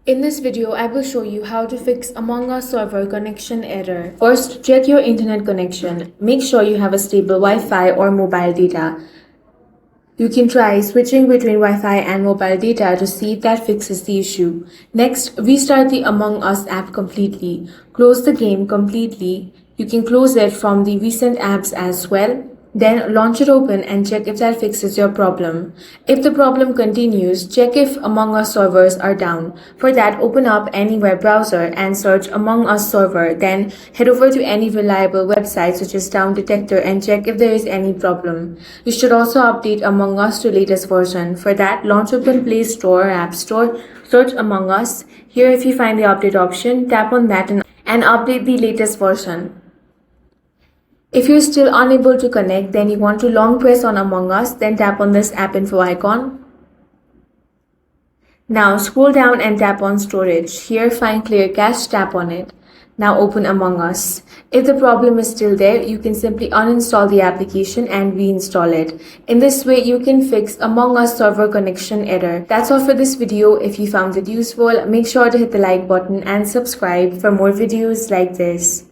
In this video, I will show you how to fix Among Us server connection error. First, check your internet connection. Make sure you have a stable Wi-Fi or mobile data. You can try switching between Wi-Fi and mobile data to see if that fixes the issue. Next, restart the Among Us app completely. Close the game completely. You can close it from the recent apps as well. Then launch it open and check if that fixes your problem. If the problem continues, check if Among Us servers are down. For that, open up any web browser and search Among Us server. Then head over to any reliable website such as Down Detector and check if there is any problem. You should also update Among Us to latest version. For that, launch open Play Store or App Store, search Among Us. Here, if you find the update option, tap on that and update the latest version. If you're still unable to connect, then you want to long press on Among Us, then tap on this app info icon. Now scroll down and tap on storage. Here find clear cache, tap on it. Now open Among Us. If the problem is still there, you can simply uninstall the application and reinstall it. In this way, you can fix Among Us server connection error. That's all for this video. If you found it useful, make sure to hit the like button and subscribe for more videos like this.